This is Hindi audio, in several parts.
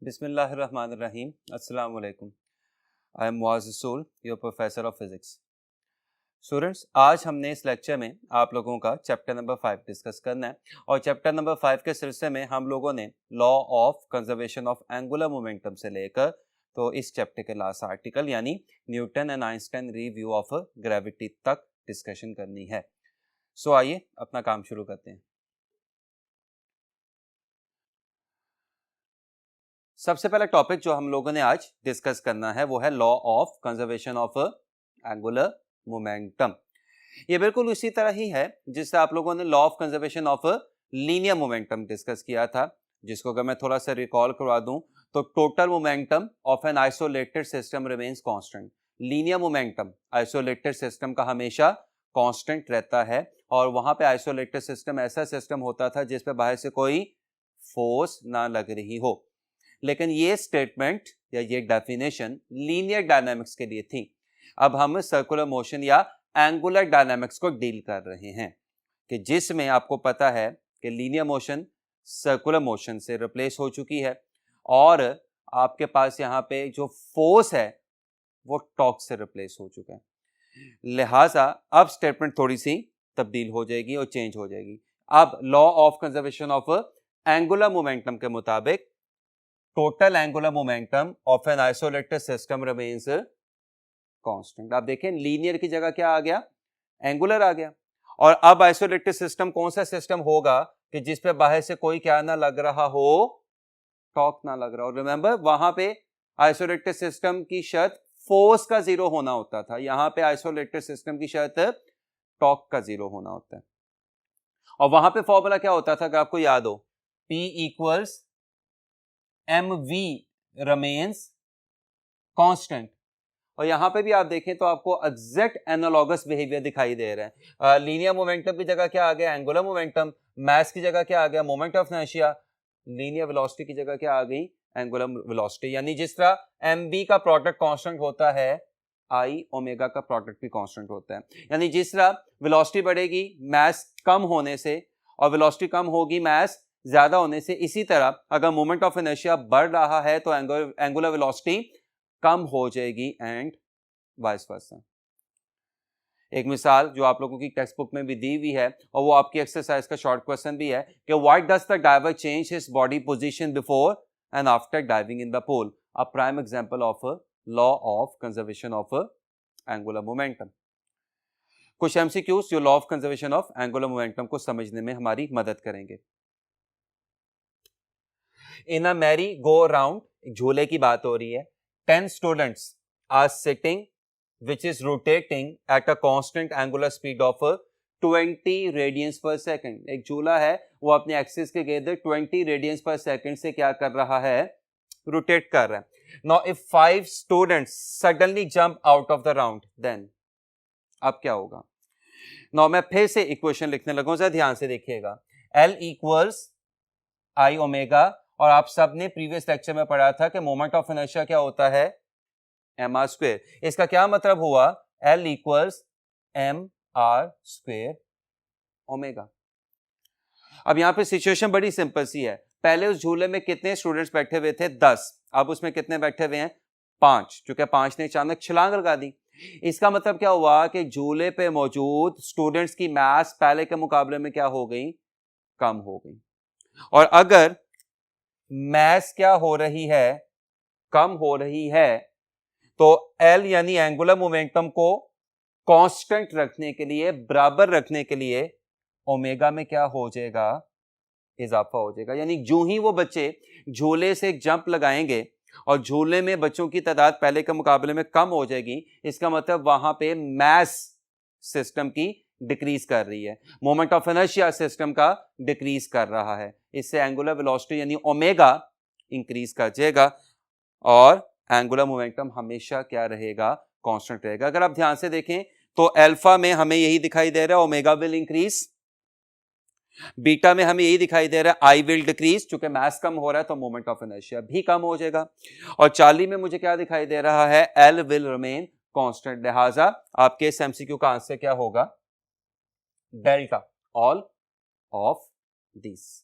बिस्मिल्लाहिर्रहमानिर्रहीम। अस्सलाम वालेकुम। आई एम मुआज़ रसूल, your professor of physics. Students, आज हमने इस लेक्चर में आप लोगों का चैप्टर नंबर 5 डिस्कस करना है और चैप्टर नंबर 5 के सिलसिले में हम लोगों ने law of conservation of angular momentum से लेकर तो इस चैप्टर के लास्ट आर्टिकल यानी Newton and Einstein review of gravity तक डिस्कशन करनी है। सो आइए अपना काम शुरू करते हैं। सबसे पहला टॉपिक जो हम लोगों ने आज डिस्कस करना है वो है law of conservation of angular momentum. ये बिल्कुल उसी तरह ही है जिससे आप लोगों ने law of conservation of linear momentum discuss किया था, जिसको अगर मैं थोड़ा सा रिकॉल करवा दूं तो total momentum of an isolated system remains constant. Linear momentum isolated system का हमेशा कांस्टेंट रहता है और वहां पे आइसोलेटेड सिस्टम ऐसा सिस्टम होता था जिस पे बाहर से कोई फोर्स ना लग रही हो। लेकिन ये स्टेटमेंट या ये डेफिनेशन लीनियर डायनामिक्स के लिए थी। अब हम सर्कुलर मोशन या एंगुलर डायनामिक्स को डील कर रहे हैं कि जिसमें आपको पता है कि लीनियर मोशन सर्कुलर मोशन से रिप्लेस हो चुकी है और आपके पास यहाँ पे जो फोर्स है वो टॉर्क से रिप्लेस हो चुका है। लिहाजा अब स्टेटमेंट थोड़ी सी तब्दील हो जाएगी और चेंज हो जाएगी। अब law of conservation of angular momentum के मुताबिक total angular momentum of an isolated system remains constant. आप देखें लीनियर की जगह क्या आ गया, एंगुलर आ गया। और अब आइसोलेटेड सिस्टम कौन सा सिस्टम होगा कि जिस पे बाहर से कोई क्या ना लग रहा हो, टॉर्क ना लग रहा हो। रिमेंबर वहां पे आइसोलेटेड सिस्टम की शर्त फोर्स का जीरो होना होता था, यहां पे आइसोलेटेड सिस्टम की शर्त टॉर्क का जीरो होना होता है। और वहां पे फॉर्मूला क्या होता था अगर आपको याद हो, P equals mv remains constant. और यहां पे भी आप देखें तो आपको एग्जैक्ट एनालॉगस बिहेवियर दिखाई दे रहा है। लीनियर मोमेंटम की जगह क्या आ गया, एंगुलर मोमेंटम। मास की जगह क्या आ गया, moment of inertia. Linear velocity की जगह क्या आ गई, एंगुलर वेलोसिटी। यानी जिस तरह mv का प्रोडक्ट कांस्टेंट होता है, आई ओमेगा का प्रोडक्ट भी कांस्टेंट होता है। यानी जिस तरह वेलोसिटी बढ़ेगी मास कम होने से और वेलोसिटी कम होगी मास ज्यादा होने से, इसी तरह अगर मोमेंट ऑफ इनर्शिया बढ़ रहा है तो एंगुलर वेलोसिटी कम हो जाएगी एंड वाइस वर्सा। एक मिसाल जो आप लोगों की टेक्स्ट बुक में भी दी हुई है और वो आपकी एक्सरसाइज का शॉर्ट क्वेश्चन भी है कि why does the diver change his body position before and after diving in the pool. A prime example of law of conservation of angular momentum. कुछ एमसीक्यूज जो law of conservation of angular momentum को समझने में हमारी मदद करेंगे। इन अ मैरी गो राउंड, झूले की बात हो रही है। 10 students are sitting which is rotating at a constant angular speed of 20 radians per second। एक झूला है वो अपने एक्सिस के गिर्द 20 radians per second से क्या कर रहा है, रोटेट कर रहा है। Now if 5 students suddenly jump out of the round, then अब क्या होगा। Now मैं फिर से इक्वेशन लिखने लगूं, जरा ध्यान से देखिएगा। L इक्वल्स आई ओमेगा, और आप सबने प्रीवियस लेक्चर में पढ़ा था कि मोमेंट ऑफ इनर्शिया क्या होता है, एम आर स्क्वेयर। इसका क्या मतलब हुआ, L equals M R square omega. अब यहां पे सिचुएशन बड़ी सिंपल सी है। पहले उस झूले में कितने स्टूडेंट्स बैठे हुए थे, 10। अब उसमें कितने बैठे हुए हैं, 5, क्योंकि 5 ने अचानक छलांग लगा दी। इसका मतलब क्या हुआ कि झूले पे मौजूद स्टूडेंट्स की मास पहले के मुकाबले में क्या हो गई, कम हो गई। और अगर मास क्या हो रही है, कम हो रही है, तो L यानी एंगुलर मोमेंटम को कांस्टेंट रखने के लिए, बराबर रखने के लिए ओमेगा में क्या हो जाएगा, इजाफा हो जाएगा। यानी जो ही वो बच्चे झूले से जंप लगाएंगे और झूले में बच्चों की तादाद पहले के मुकाबले में कम हो जाएगी, इसका मतलब वहां पे मास सिस्टम की डिक्रीज कर रही है, मोमेंट ऑफ इनर्शिया सिस्टम का डिक्रीज कर रहा है। इससे एंगुलर वेलोसिटी यानी ओमेगा इंक्रीज कर जाएगा और एंगुलर मोमेंटम हमेशा क्या रहेगा, कांस्टेंट रहेगा। अगर आप ध्यान से देखें तो अल्फा में हमें यही दिखाई दे रहा है, ओमेगा विल इंक्रीज। बीटा में हमें यही दिखाई दे रहा है, आई विल डिक्रीज। चूंकि मास कम हो रहा है तो मोमेंट ऑफ इनर्शिया भी कम हो जाएगा। और चार्ली में मुझे क्या दिखाई दे रहा है, एल विल रिमेन कांस्टेंट। लिहाजा आपके इस एमसीक्यू का आंसर क्या होगा, delta, all of this.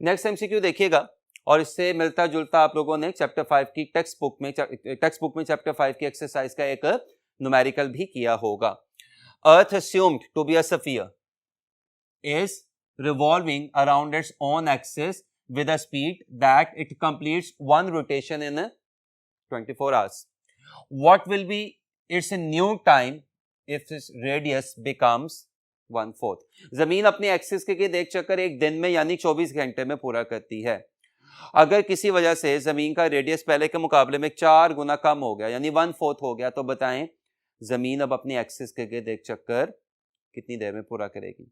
Next MCQ देखिएगा, और इससे मिलता जुलता आप लोगों ने चैप्टर 5 की टेक्स्ट बुक में चैप्टर 5 की एक्सरसाइज का एक न्यूमेरिकल भी किया होगा। अर्थ assumed to be a sphere is revolving around its own axis with a speed that it completes one rotation in 24 hours. What will be its new time if its radius becomes 1/4? जमीन अपनी एक्सिस के गिर्द एक चक्कर एक दिन में यानी 24 घंटे में पूरा करती है। अगर किसी वजह से जमीन का रेडियस पहले के मुकाबले में 4 गुना कम हो गया यानी 1/4 हो गया, तो बताएं जमीन अब अपनी एक्सिस के गिर्द एक चक्कर कितनी देर में पूरा करेगी?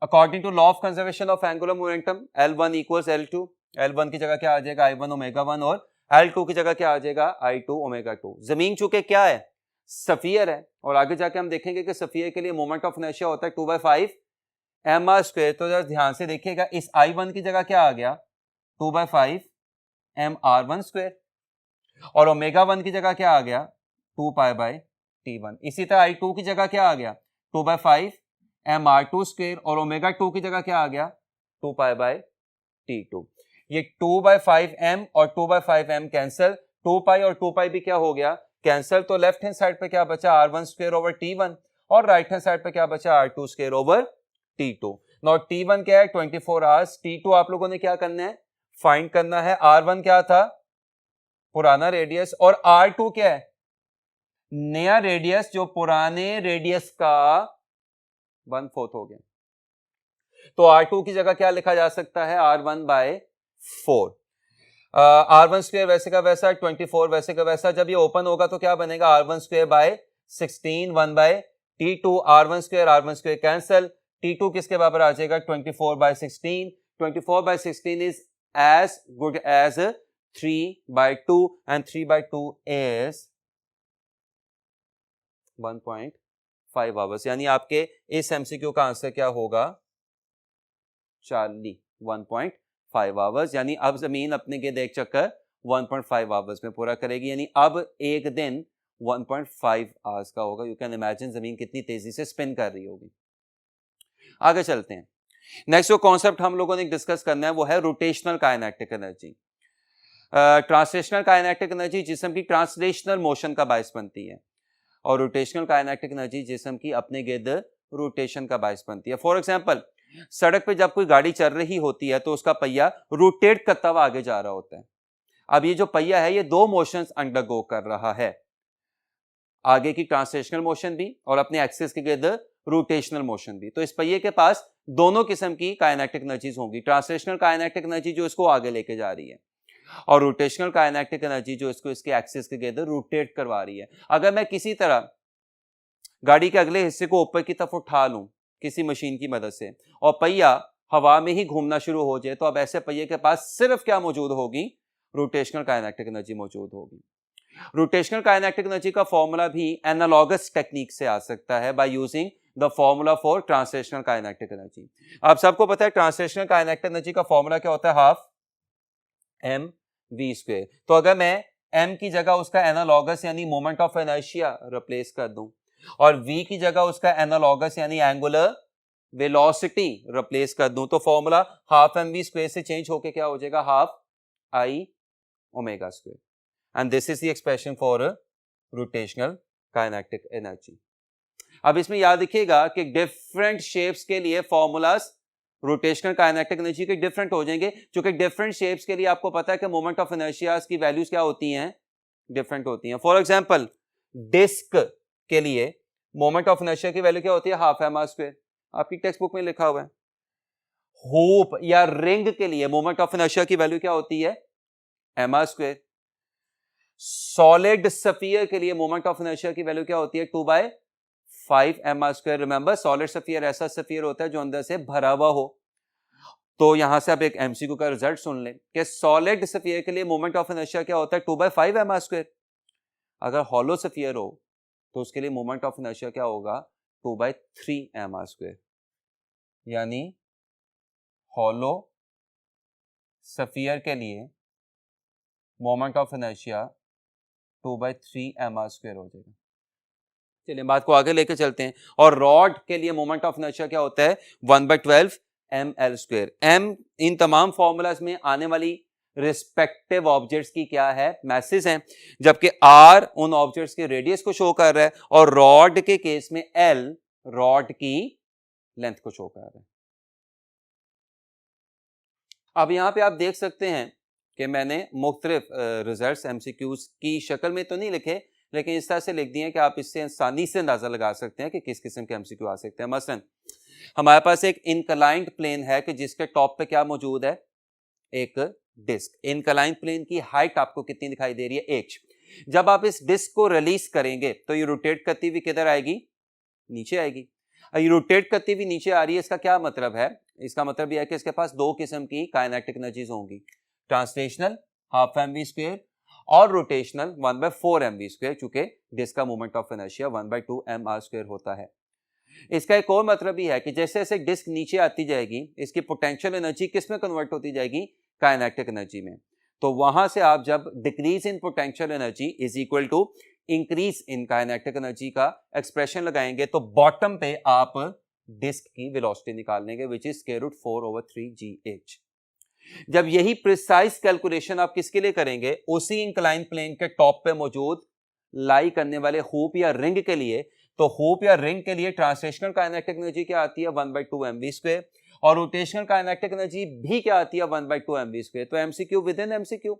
According to law of conservation of angular momentum L1 equals L2, L1 की जगह क्या आ जाएगा I1 ओमेगा 1 और L2 की जगह क्या आ जाएगा I2 ओमेगा 2। जमीन चूंकि क्या है, स्फीयर है, और आगे जाके हम देखेंगे कि स्फीयर के लिए मोमेंट ऑफ इनर्शिया होता है 2/5 mr²। तो जरा ध्यान से देखिएगा, इस I1 की जगह क्या आ गया 2/5 mr1², और ओमेगा 1 की जगह क्या आ गया 2π/t1। इसी तरह I2 की जगह क्या आ गया 2/5 mr2², और ओमेगा 2 की जगह क्या आ गया 2π/t2। ये 2/5 m और 2/5 m कैंसल, 2π और 2π भी क्या हो गया कैंसल, तो लेफ्ट हैंड साइड पे क्या बचा r1²/t1 और राइट हैंड साइड पे क्या बचा r2²/t2। नाउ t1 क्या है 24 आवर्स, t2 आप लोगों ने क्या करना है फाइंड करना है। r1 क्या था पुराना रेडियस, और r2 क्या है नया रेडियस जो पुराने रेडियस का 1/4 हो गया। तो r2 की जगह क्या लिखा जा सकता है r1/4। r1² वैसे का वैसा, 24 वैसे का वैसा, जब ये ओपन होगा तो क्या बनेगा r1²/16 1/t2, r1² cancel, t2 किसके बराबर आ जाएगा 24/16। 24/16 is as good as 3/2 and 3/2 is 1.5 hours, यानी आपके इस एमसीक्यू का आंसर क्या होगा चार्ली 1.5 आवर्स। यानी अब जमीन अपने गिर्द एक चक्कर 1.5 आवर्स में पूरा करेगी, यानी अब एक दिन 1.5 आवर्स का होगा। यू कैन इमेजिन जमीन कितनी तेजी से स्पिन कर रही होगी। आगे चलते हैं। नेक्स्ट जो कॉन्सेप्ट हम लोगों ने डिस्कस करना है वो है rotational kinetic energy. Translational kinetic energy जिस्म की ट्रांसलेशनल मोशन का बायस बनती है, और रोटेशनल काइनेटिक एनर्जी जिस्म की अपने गिर्द रोटेशन का बायस बनती है। फॉर एग्जांपल सड़क पे जब कोई गाड़ी चल रही होती है तो उसका पहिया रोटेट करता हुआ आगे जा रहा होता है। अब ये जो पहिया है ये दो मोशंस अंडरगो कर रहा है, आगे की ट्रांसलेशनल मोशन भी और अपने एक्सिस के गिर्द रोटेशनल मोशन भी। तो इस पहिए के पास दोनों किस्म की काइनेटिक एनर्जीज होंगी, ट्रांसलेशनल काइनेटिक एनर्जी जो इसको आगे लेके जा रही है, और रोटेशनल काइनेटिक एनर्जी जो इसको इसके एक्सिस के गिर्द रोटेट करवा रही है। अगर मैं किसी तरह गाड़ी के अगले हिस्से को ऊपर की तरफ उठा लूं किसी मशीन की मदद से और पहिया हवा में ही घूमना शुरू हो जाए, तो अब ऐसे पहिए के पास सिर्फ क्या मौजूद होगी रोटेशनल काइनेटिक एनर्जी मौजूद होगी। रोटेशनल काइनेटिक एनर्जी का फॉर्मूला भी एनालॉगस टेक्निक से आ सकता है by using the formula for translational kinetic energy. आप सबको पता है ट्रांसलेशनल काइनेटिक एनर्जी का फॉर्मूला क्या होता है हाफ mv²। तो अगर मैं m की जगह उसका एनालॉगस यानी मोमेंट ऑफ इनर्शिया रिप्लेस कर दूं और v की जगह उसका एनालॉगस यानी एंगुलर वेलोसिटी रिप्लेस कर दूं, तो फॉर्मूला हाफ mv² से चेंज होके क्या हो जाएगा half I ω²। And this is the expression for rotational kinetic energy. अब इसमें याद रखिएगा कि डिफरेंट शेप्स के लिए फॉर्मूलाज रोटेशनल काइनेटिक एनर्जी के डिफरेंट हो जाएंगे, क्योंकि डिफरेंट शेप्स के लिए आपको पता है कि मोमेंट ऑफ इनर्शिया की वैल्यूज क्या होती हैं डिफरेंट होती हैं। फॉर एग्जांपल डिस्क के लिए मोमेंट ऑफ इनर्शिया की वैल्यू क्या होती है हाफ mr², आपकी टेक्स्ट बुक में लिखा हुआ है। होप या रिंग के लिए मोमेंट ऑफ इनर्शिया की वैल्यू क्या होती है mr²। सॉलिड स्फीयर के लिए मोमेंट ऑफ इनर्शिया की वैल्यू क्या होती है 2/5 mr²। रिमेंबर सॉलिड स्फीयर ऐसा स्फीयर होता है जो अंदर से भरा हुआ हो। तो यहां से आप एक एमसीक्यू का रिजल्ट सुन लें कि सॉलिड स्फीयर के लिए मोमेंट ऑफ इनर्शिया क्या होता है 2/5 mr²। अगर हॉलो स्फीयर हो तो उसके लिए मोमेंट ऑफ इनर्शिया क्या होगा 2/3 mr²। यानी हॉलो स्फीयर के लिए मोमेंट ऑफ इनर्शिया 2/3 mr² हो जाएगा। चलिए बात को आगे लेके चलते हैं। और रॉड के लिए मोमेंट ऑफ इनर्शिया क्या होता है 1/12 ml²। m इन तमाम फॉर्मूलाज में आने वाली रिस्पेक्टिव ऑब्जेक्ट्स की क्या है, मैसेज हैं, जबकि r उन ऑब्जेक्ट्स के रेडियस को शो कर रहा है और रॉड के केस में l रॉड की लेंथ को शो कर रहा है। अब यहां पे आप देख सकते हैं कि मैंने मुख्तलिफ रिजल्ट्स एमसीक्यूज की शक्ल में तो नहीं लिखे, लेकिन इस तरह से लिख दिए कि आप इससे आसानी से अंदाजा लगा सकते हैं कि किस किस्म के एमसीक्यू आ सकते हैं। मसलन हमारे पास एक इनक्लाइंड प्लेन है कि जिसके टॉप पे क्या मौजूद है, एक डिस्क। इनक्लाइंड प्लेन की हाइट आपको कितनी दिखाई दे रही है, h। जब आप इस डिस्क को रिलीज करेंगे तो ये रोटेट करती हुई किधर आएगी, नीचे आएगी। ये रोटेट करती हुई नीचे आ रही है, इसका क्या मतलब है, इसका मतलब यह है कि इसके पास दो किस्म की काइनेटिक एनर्जीज होंगी, ट्रांसलेशनल हाफ mv² और रोटेशनल 1/4 mv², चूंकि डिस्क का मोमेंट ऑफ इनर्शिया 1/2 mr² होता है। इसका एक और मतलब भी है कि जैसे जैसे डिस्क नीचे आती जाएगी इसकी पोटेंशियल एनर्जी किस में कन्वर्ट होती जाएगी, काइनेटिक एनर्जी में। तो वहां से आप जब decrease in potential energy is equal to increase in kinetic energy का एक्सप्रेशन लगाएंगे तो बॉटम पे आप डिस्क की वेलोसिटी निकाल लेंगे विच इज √4/3gh। जब यही प्रिसाइज कैलकुलेशन आप किसके लिए करेंगे, उसी इंक्लाइन प्लेन के टॉप पे मौजूद लाई करने वाले हुप या रिंग के लिए, तो हुप या रिंग के लिए ट्रांसलेशनल काइनेटिक एनर्जी क्या आती है 1/2 mv² और रोटेशनल काइनेटिक एनर्जी भी क्या आती है 1/2 mv²। तो एमसीक्यू विद इन एमसीक्यू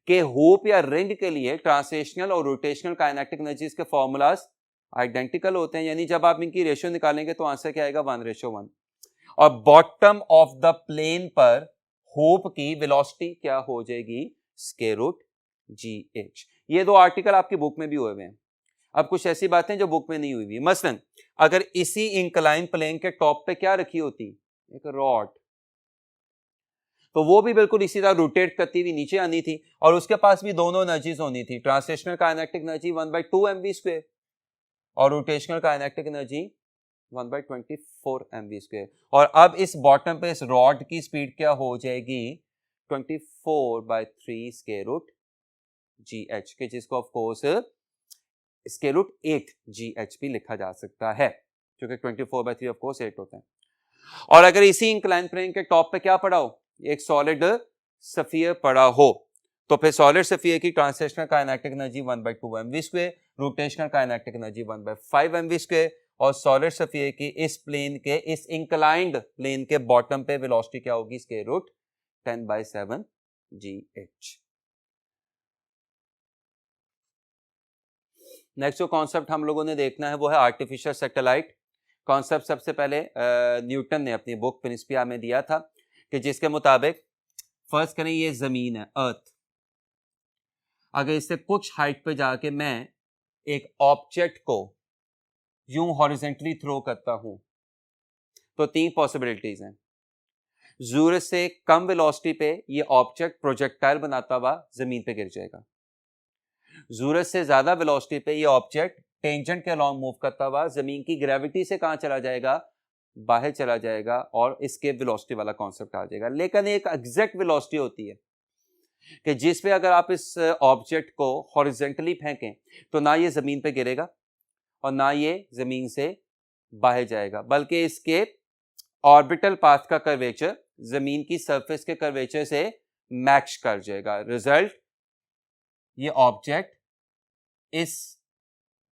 के हुप या रिंग के लिए ट्रांसलेशनल और रोटेशनल काइनेटिक एनर्जीज के फॉर्मूलाज आइडेंटिकल होते हैं, यानी जब आप इनकी रेशियो निकालेंगे तो आंसर क्या आएगा 1:1। और बॉटम ऑफ द प्लेन पर हुप की वेलोसिटी क्या हो जाएगी, √gh। ये दो आर्टिकल आपकी बुक में भी हुए हैं। अब कुछ ऐसी बातें जो बुक में नहीं हुई हुई, मसलन अगर इसी इंक्लाइन प्लेन के टॉप पे क्या रखी होती, एक रॉड, तो वो भी बिल्कुल इसी तरह रोटेट करती हुई नीचे आनी थी और उसके पास भी दोनों एनर्जीज होनी थी, ट्रांसलेशनल काइनेटिक एनर्जी 1/2 mv² और रोटेशनल काइनेटिक एनर्जी 1/24 mv²। और अब इस बॉटम पे इस रॉड की स्पीड क्या हो जाएगी 24/3 √gh के, जिसको ऑफ कोर्स √8gh भी लिखा जा सकता है, क्योंकि 24/3 ऑफ कोर्स 8 होता है। और अगर इसी इंक्लाइन प्लेन के टॉप पे क्या पड़ा हो, एक सॉलिड सफियर पड़ा हो, तो फिर सॉलिड सफियर की translational kinetic energy 1/2 mv², rotational kinetic energy 1/5 mv² और सॉलिड सफियर की इस प्लेन के इस इंक्लाइंड प्लेन के बॉटम पे वेलोसिटी क्या होगी, √10/7 gh। नेक्स्ट जो कॉन्सेप्ट हम लोगों ने देखना है वो है आर्टिफिशियल सैटेलाइट। कॉन्सेप्ट सबसे पहले न्यूटन ने अपनी बुक प्रिंसिपिया में दिया था कि जिसके मुताबिक फर्ज करें ये जमीन है, अर्थ, अगर इससे कुछ हाइट पे जाके मैं एक ऑब्जेक्ट को यूं हॉरिजॉन्टली थ्रो करता हूं तो तीन पॉसिबिलिटीज हैं। जरूरत से कम वेलोसिटी पे ये ऑब्जेक्ट प्रोजेक्टाइल बनाता हुआ जमीन पे गिर जाएगा, जरूरत से ज्यादा वेलोसिटी पे ये ऑब्जेक्ट टेंजेंट के अलोंग मूव करता हुआ जमीन की ग्रेविटी से कहां चला जाएगा, बाहर चला जाएगा और इसके वेलोसिटी वाला कॉन्सेप्ट आ जाएगा। लेकिन एक एग्जैक्ट वेलोसिटी होती है कि जिस पे अगर आप इस ऑब्जेक्ट को हॉरिजॉन्टली फेंकें तो ना ये जमीन पे गिरेगा और ना ये जमीन से बाहर जाएगा, बल्कि इसके ऑर्बिटल पाथ का कर्वेचर जमीन की सरफेस के कर्वेचर से मैच कर जाएगा। रिजल्ट, ये ऑब्जेक्ट इस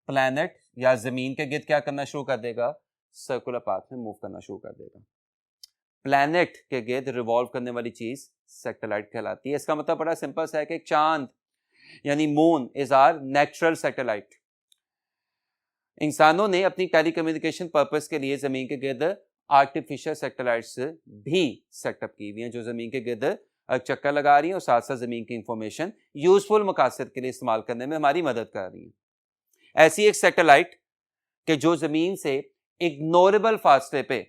प्लैनेट या जमीन के गिर्द क्या करना शुरू कर देगा, सर्कुलर पाथ में मूव करना शुरू कर देगा। प्लैनेट के गिर्द रिवॉल्व करने वाली चीज सैटेलाइट कहलाती है। इसका मतलब बड़ा सिंपल सा है कि एक चांद यानी moon is our natural satellite. इंसानों ने अपनी टेलीकम्युनिकेशन पर्पस के लिए जमीन के गिर्द आर्टिफिशियल सैटेलाइट्स भी सेटअप की हुई हैं जो जमीन के गिर्द चक्कर लगा रही हैं और साथ साथ जमीन की इंफॉर्मेशन यूजफुल मकासद के लिए इस्तेमाल करने में हमारी मदद कर रही है। ऐसी एक सैटेलाइट कि जो जमीन से इग्नोरेबल फासले पे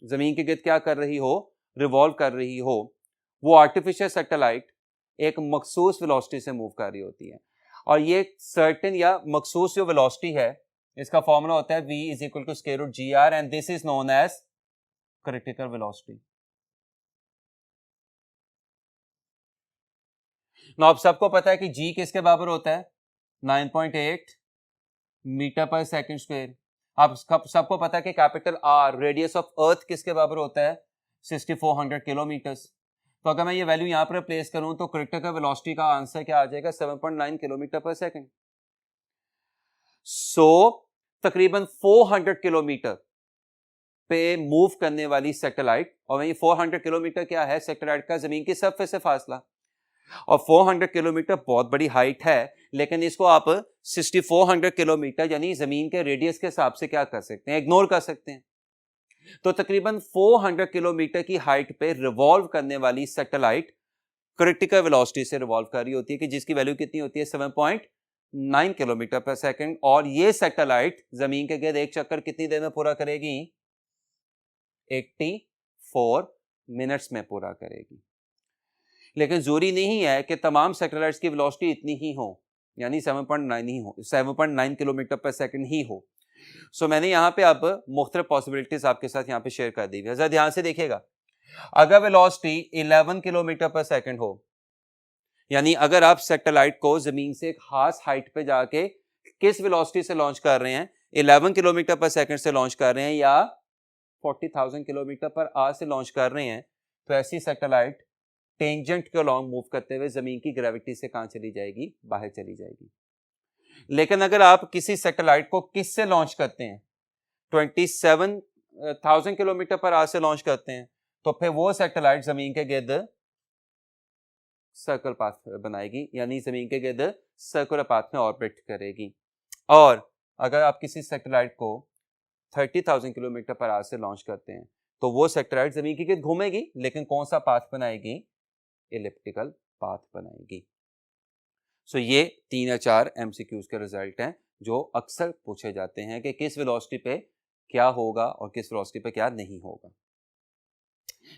जमीन के गिर्द क्या कर रही हो, रिवॉल्व कर रही हो, वो आर्टिफिशियल सैटेलाइट एक मखसूस वेलोसिटी से मूव कर रही होती है। और ये सर्टेन या मखसूस जो वेलोसिटी है इसका फॉर्मूला होता है v = √gr and this is known as critical velocity. आप सबको पता है कि g किसके बराबर होता है, 9.8 मीटर पर सेकंड स्क्वायर। आप सबको पता है कि capital R radius of earth किसके बराबर होता है 6400 किलोमीटर्स। तो अगर मैं ये वैल्यू यहाँ पर प्लेस करूं तो क्रिटिकल वेलोसिटी का आंसर क्या आ जाएगा 7.9 किलोमीटर पर सेकंड। सो तकरीबन 400 किलोमीटर पे मूव करने वाली सैटेलाइट, और ये 400 किलोमीटर क्या है सैटेलाइट का जमीन की सरफेस से फासला, और 400 किलोमीटर बहुत बड़ी हाइट है, लेकिन इसको आप 6400 किलोमीटर यानी जमीन के रेडियस के हिसाब से क्या कर सकते हैं, इग्नोर कर सकते हैं। तो तकरीबन 400 किलोमीटर की हाइट पे रिवॉल्व करने वाली सैटेलाइट क्रिटिकल वेलोसिटी से रिवॉल्व कर रही होती है कि जिसकी वैल्यू कितनी होती है 7.9 किलोमीटर पर सेकंड, और ये सैटेलाइट जमीन के गिर्द एक चक्कर कितनी देर में पूरा करेगी 84 मिनट्स में पूरा करेगी। लेकिन जरूरी नहीं है कि तमाम सैटेलाइट्स की वेलोसिटी इतनी ही हो, यानी 7.9 ही हो, 7.9 किलोमीटर पर सेकंड ही हो। सो मैंने यहाँ पे अब मुख्तलिफ पॉसिबिलिटीज आपके साथ यहाँ पे शेयर कर दी है। जरा ध्यान से देखिएगा, अगर वेलोसिटी 11 किलोमीटर पर सेकंड हो, यानी अगर आप सैटेलाइट को जमीन से एक खास हाइट पे जाके किस वेलोसिटी से लॉन्च कर रहे हैं, 11 किलोमीटर पर सेकंड से लॉन्च कर रहे हैं या 40,000 किलोमीटर पर आवर से लॉन्च कर रहे हैं, तो ऐसी सैटेलाइट टेंजेंट के लॉन्ग मूव करते हुए जमीन की ग्रेविटी से कहां चली जाएगी, बाहर चली जाएगी। लेकिन अगर आप किसी सैटेलाइट को किस से लॉन्च करते हैं, 27,000 किलोमीटर पर आवर से लॉन्च करते हैं, तो फिर वो सैटेलाइट जमीन के गिर्द सर्कल पाथ बनाएगी, यानी जमीन के गिर्द सर्कुलर पाथ में ऑर्बिट करेगी। और अगर आप किसी सैटेलाइट को 30,000 किलोमीटर पर आवर से लॉन्च करते हैं, तो वो सैटेलाइट जमीन के गिर्द घूमेगी, लेकिन कौन सा पाथ बनाएगी, एलिप्टिकल पाथ बनाएगी। सो ये 3 या 4 एमसीक्यूज के रिजल्ट हैं जो अक्सर पूछे जाते हैं कि किस वेलोसिटी पे क्या होगा और किस वेलोसिटी पे क्या नहीं होगा।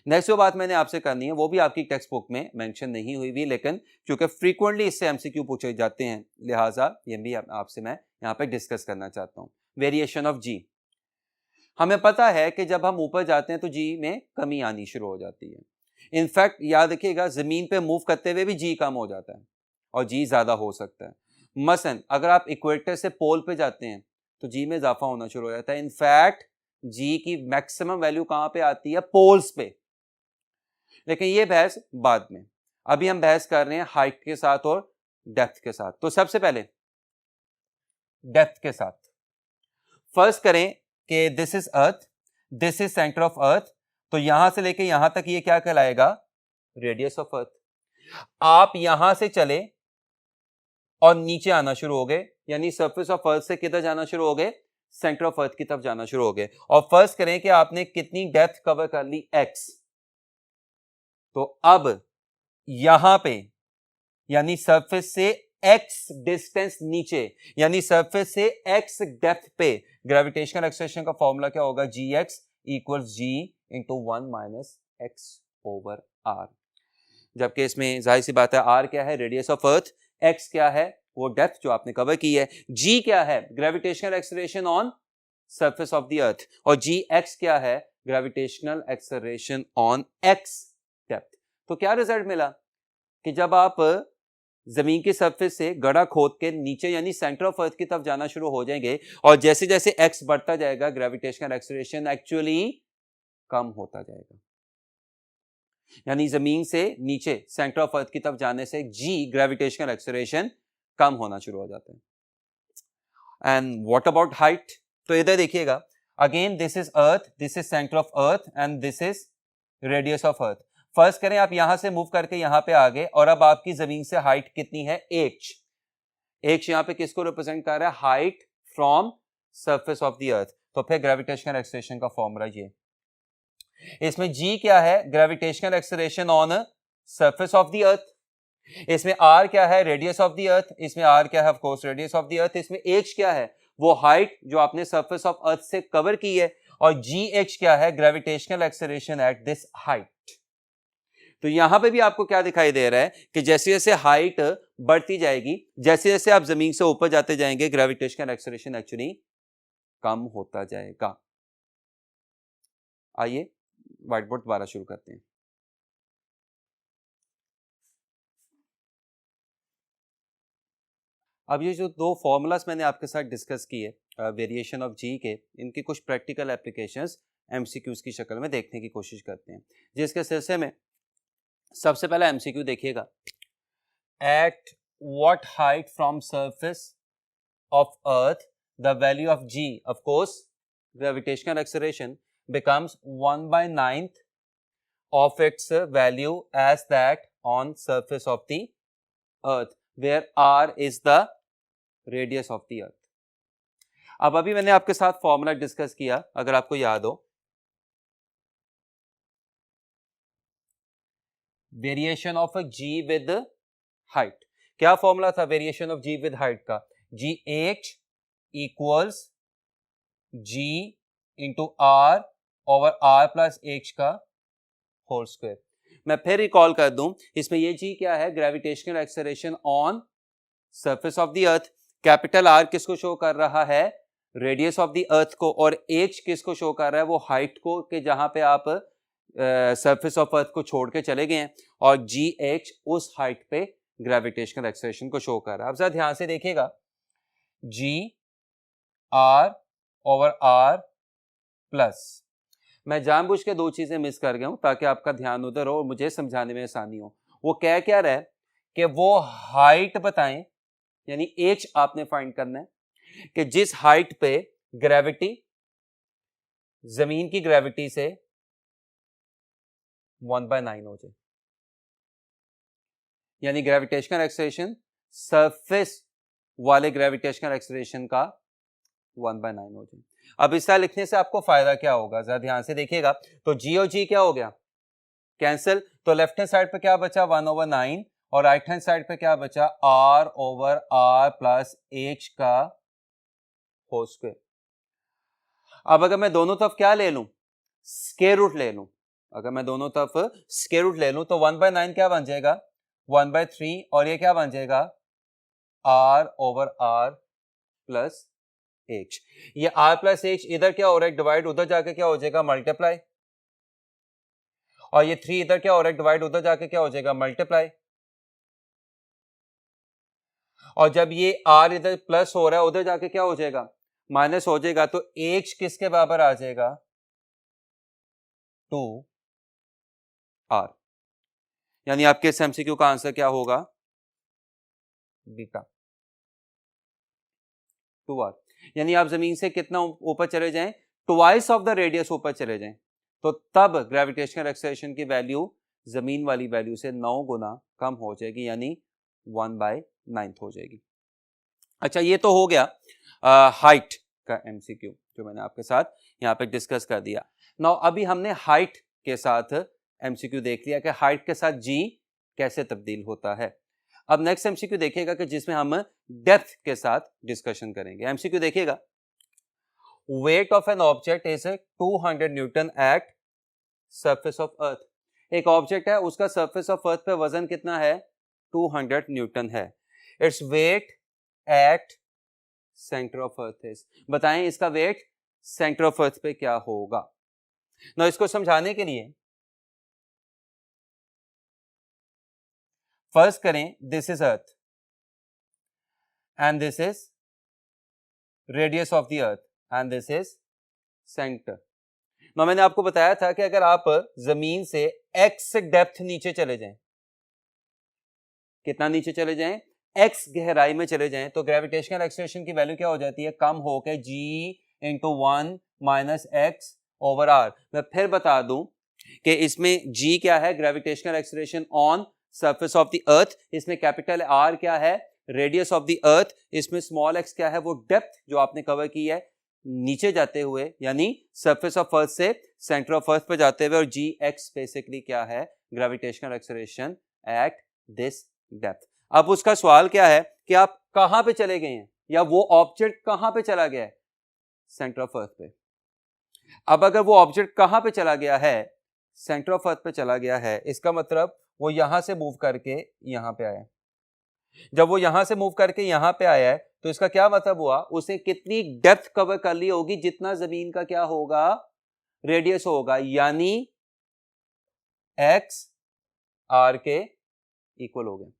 नेक्स्ट जो बात मैंने आपसे करनी है वो भी आपकी टेक्स्ट बुक में मेंशन नहीं हुई भी, लेकिन क्योंकि फ्रीक्वेंटली इससे एमसीक्यू पूछे जाते हैं, लिहाजा ये भी आपसे मैं यहाँ पे डिस्कस करना चाहता हूँ। वेरिएशन ऑफ जी। हमें पता है कि जब हम ऊपर जाते हैं तो जी में कमी आनी शुरू हो जाती है। इनफैक्ट याद रखिएगा, जमीन पे मूव करते हुए भी जी कम हो जाता है और जी ज्यादा हो सकता है। मसलन अगर आप इक्वेटर से पोल पे जाते हैं तो जी में इजाफा होना शुरू हो जाता है। इनफैक्ट जी की मैक्सिमम वैल्यू कहां पे आती है, पोल्स पे। लेकिन ये बहस बाद में, अभी हम बहस कर रहे हैं हाइट के साथ और डेप्थ के साथ। तो सबसे पहले डेप्थ के साथ फर्स्ट करें कि this is earth, this is centre of earth, तो यहां से लेके यहां तक ये क्या कहलाएगा, रेडियस ऑफ अर्थ। आप यहां से चले और नीचे आना शुरू हो गए, यानी सरफेस ऑफ अर्थ से किधर जाना शुरू हो गए, सेंटर ऑफ अर्थ की तरफ जाना शुरू हो गए। और फर्स्ट करें कि आपने कितनी डेप्थ कवर कर ली, x। तो अब यहां पे यानी सरफेस से x डिस्टेंस नीचे, यानी सरफेस से x डेप्थ पे ग्रेविटेशनल एक्सेलरेशन का फॉर्मूला क्या होगा, gx equals g into 1 minus x over r। जबकि इसमें जाहिर सी बात है r क्या है, रेडियस ऑफ अर्थ, x क्या है, वो डेप्थ जो आपने कवर की है, g क्या है, gravitational acceleration on surface of the earth, और gx क्या है, gravitational acceleration on x depth. तो क्या रिजल्ट मिला कि जब आप जमीन की सरफेस से गड्ढा खोद के नीचे यानी सेंटर ऑफ अर्थ की तरफ जाना शुरू हो जाएंगे, और जैसे जैसे x बढ़ता जाएगा ग्रेविटेशनल एक्सेलरेशन एक्चुअली कम होता जाएगा। यानी जमीन से नीचे सेंटर ऑफ अर्थ की तरफ जाने से g ग्रेविटेशनल एक्सेलरेशन कम होना शुरू हो जाता है। एंड व्हाट अबाउट हाइट, तो इधर देखिएगा, again this is earth, this is centre of earth and this is radius of earth. First करें आप यहां से मूव करके यहां पे आ गए, और अब आपकी जमीन से हाइट कितनी है, h। h यहां पे किसको रिप्रेजेंट कर रहा है, height from surface of the अर्थ। तो फिर ग्रेविटेशनल एक्सेलरेशन का फॉर्मूला ये, इसमें g क्या है, gravitational acceleration on surface of the earth. इसमें r क्या है, रेडियस ऑफ द अर्थ। इसमें r क्या है, of course radius of the earth. इसमें h क्या है, वो हाइट जो आपने सरफेस ऑफ अर्थ से कवर की है, और gh क्या है, gravitational acceleration at this height. तो यहां पे भी आपको क्या दिखाई दे रहा है कि जैसे जैसे हाइट बढ़ती जाएगी, जैसे जैसे आप जमीन से ऊपर जाते जाएंगे, ग्रेविटेशनल एक्सेलरेशन एक्चुअली कम होता जाएगा। आइए व्हाइट बोर्ड दोबारा शुरू करते हैं। अब ये जो दो फॉर्मूलाज मैंने आपके साथ डिस्कस किए, वेरिएशन ऑफ जी के इनकी कुछ प्रैक्टिकल एप्लीकेशंस एमसीक्यूज की शक्ल में देखने की कोशिश करते हैं, जिसके सिलसिले में सबसे पहला एमसीक्यू देखिएगा। At what height from surface of earth the value of G, of course gravitational acceleration, becomes 1/9 of its value as that on surface of the earth where r is the radius of the earth। अब अभी मैंने आपके साथ फॉर्मूला डिस्कस किया, अगर आपको याद हो, variation of g with height. क्या फॉर्मूला था variation of g with height का? gh equals g into r over r plus h का होल स्क्वायर। मैं फिर रिकॉल कर दूं, इसमें ये जी क्या है? Gravitational acceleration on surface of the earth. Capital R किसको शो कर रहा है? रेडियस ऑफ द अर्थ को। और एच किसको शो कर रहा है? वो हाइट को, कि जहां पे आप सरफेस ऑफ अर्थ को छोड़ के चले गए हैं। और जी एच उस हाइट पे ग्रेविटेशनल एक्सेलरेशन को शो कर रहा है। अब जरा ध्यान से देखिएगा, जी आर ओवर आर प्लस, मैं जानबूझ के दो चीजें मिस कर गया हूं ताकि आपका ध्यान उधर हो और मुझे समझाने में आसानी हो। वो कह क्या रहा है कि वो हाइट बताएं, यानी एच आपने फाइंड करना है कि जिस हाइट पे ग्रेविटी जमीन की ग्रेविटी से 1/9 हो जाए, यानी ग्रेविटेशनल एक्सेलरेशन सरफेस वाले ग्रेविटेशनल एक्सेलरेशन का 1/9 हो जाए। अब इस तरह लिखने से आपको फायदा क्या होगा, जरा ध्यान से देखिएगा। तो जी और जी क्या हो गया? कैंसिल। तो लेफ्ट हैंड साइड पे क्या बचा? 1/9, और राइट हैंड साइड पे क्या बचा? r over r plus h का होल स्क्वायर। अब अगर मैं दोनों तरफ क्या ले लूं? स्क्वायर रूट ले लूं। अगर मैं दोनों तरफ स्क्वायर रूट ले लूं तो 1/9 क्या बन जाएगा? 1/3, और ये क्या बन जाएगा? r over r plus h। ये r प्लस h इधर क्या हो रहा है? डिवाइड, उधर जाके क्या हो जाएगा? मल्टीप्लाई। और ये 3 इधर क्या हो रहा है? डिवाइड, उधर जाके क्या हो जाएगा? मल्टीप्लाई। और जब ये r इधर प्लस हो रहा है, उधर जाके क्या हो जाएगा? माइनस हो जाएगा। तो h किसके बराबर आ जाएगा? 2r। यानी आपके इस एमसीक्यू का आंसर क्या होगा? Beta 2r। यानी आप जमीन से कितना ऊपर चले जाएं? ट्वाइस ऑफ द रेडियस ऊपर चले जाएं, तो तब ग्रेविटेशनल एक्सेलरेशन की वैल्यू जमीन वाली वैल्यू से 9 गुना कम हो जाएगी, यानी 1/9 हो जाएगी। अच्छा, ये तो हो गया हाइट का एमसीक्यू जो मैंने आपके साथ यहाँ पे डिस्कस कर दिया। नाउ अभी हमने हाइट के साथ एमसीक्यू देख लिया कि हाइट के साथ जी कैसे तब्दील होता है। अब नेक्स्ट एमसीक्यू देखिएगा कि जिसमें हम डेप्थ के साथ डिस्कशन करेंगे। एमसीक्यू देखिएगा, wait of an object is 200 Newton at surface of अर्थ। एक ऑब्जेक्ट है, उसका सरफेस ऑफ अर्थ पे वजन कितना है? 200 न्यूटन है। Its weight at centre of earth is. बताएं इसका वेट सेंटर ऑफ अर्थ पे क्या होगा। ना इसको समझाने के लिए फर्स्ट करें, this is earth and this is radius of the earth and this is centre. ना मैंने आपको बताया था कि अगर आप जमीन से x डेप्थ नीचे चले जाएं, कितना नीचे चले जाएं? x गहराई में चले जाएं, तो ग्रेविटेशनल एक्सेलरेशन की वैल्यू क्या हो जाती है? कम होकर g into 1 minus x over R. मैं फिर बता दूं कि इसमें g क्या है? Gravitational acceleration on surface of the earth. इसमें कैपिटल R क्या है? Radius of the earth. इसमें स्मॉल x क्या है? वो डेप्थ जो आपने कवर की है नीचे जाते हुए, यानी सरफेस ऑफ अर्थ से सेंटर ऑफ अर्थ पे जाते हुए। और जी एक्स बेसिकली क्या है? Gravitational acceleration at this depth. अब उसका सवाल क्या है कि आप कहां पे चले गए हैं, या वो ऑब्जेक्ट कहां पे चला गया है? सेंटर ऑफ अर्थ पे। अब अगर वो ऑब्जेक्ट कहां पे चला गया है? सेंटर ऑफ अर्थ पे चला गया है, इसका मतलब वो यहां से मूव करके यहां पे आया। जब वो यहां से मूव करके यहां पे आया है, तो इसका क्या मतलब हुआ? उसे कितनी डेप्थ कवर कर ली होगी? जितना जमीन का क्या होगा? रेडियस होगा, यानी एक्स आर के इक्वल हो गया।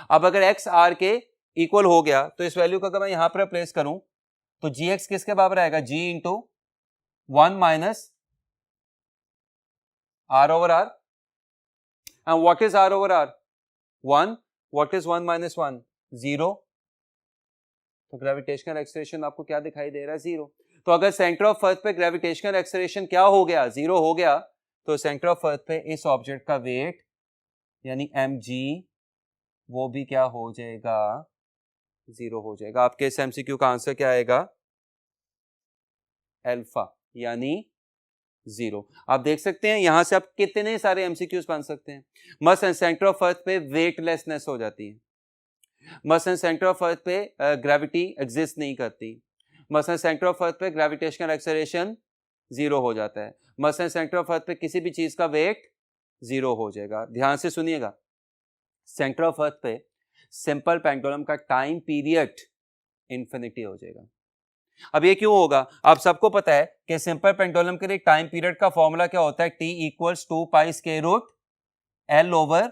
अब अगर एक्स आर के इक्वल हो गया, तो इस वैल्यू को अगर मैं यहां पर प्लेस करूं, तो gx किसके बराबर आएगा? g into 1 minus r over r. And what is r over r? 1. What is 1 minus 1? 0. तो ग्रेविटेशनल एक्सेलरेशन आपको क्या दिखाई दे रहा है? 0. तो अगर सेंटर ऑफ अर्थ पे ग्रेविटेशनल एक्सेलरेशन क्या हो गया? 0 हो गया, तो सेंटर ऑफ अर्थ पे इस ऑब्जेक्ट का वेट यानी mg वो भी क्या हो जाएगा? 0 हो जाएगा. आपके इस एमसीक्यू का आंसर क्या आएगा? अल्फा यानी 0. आप देख सकते हैं यहां से आप कितने सारे एमसीक्यूज बन सकते हैं. मसलन सेंटर ऑफ अर्थ पे वेटलेसनेस हो जाती है. मसलन सेंटर ऑफ अर्थ पे ग्रेविटी एग्जिस्ट नहीं करती. मसलन सेंटर ऑफ अर्थ पे ग्रेविटेशनल एक्सेलरेशन 0 हो जाता है. मसलन सेंटर ऑफ अर्थ पे किसी भी चीज का वेट 0 हो जाएगा. ध्यान से सुनिएगा, सेंटर ऑफ अर्थ पे सिंपल पेंडुलम का टाइम पीरियड इंफिनिटी हो जाएगा. अब ये क्यों होगा? आप सबको पता है कि सिंपल पेंडुलम के लिए टाइम पीरियड का फॉर्मूला क्या होता है? t equals 2 pi square root l over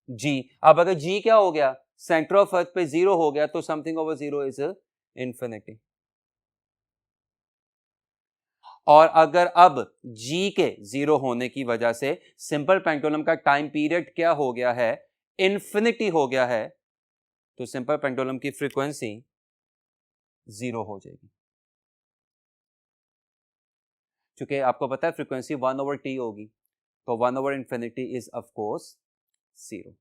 g. अब अगर g क्या हो गया? सेंटर ऑफ अर्थ पे 0 हो गया, तो समथिंग ओवर 0 इज इंफिनिटी. और अगर अब g के 0 होने की वजह से सिंपल पेंडुलम का टाइम पीरियड क्या हो गया है? इंफिनिटी हो गया है, तो सिंपल पेंडुलम की फ्रीक्वेंसी 0 हो जाएगी. क्योंकि आपको पता है फ्रीक्वेंसी 1 ओवर t होगी, तो 1 over infinity is of course 0.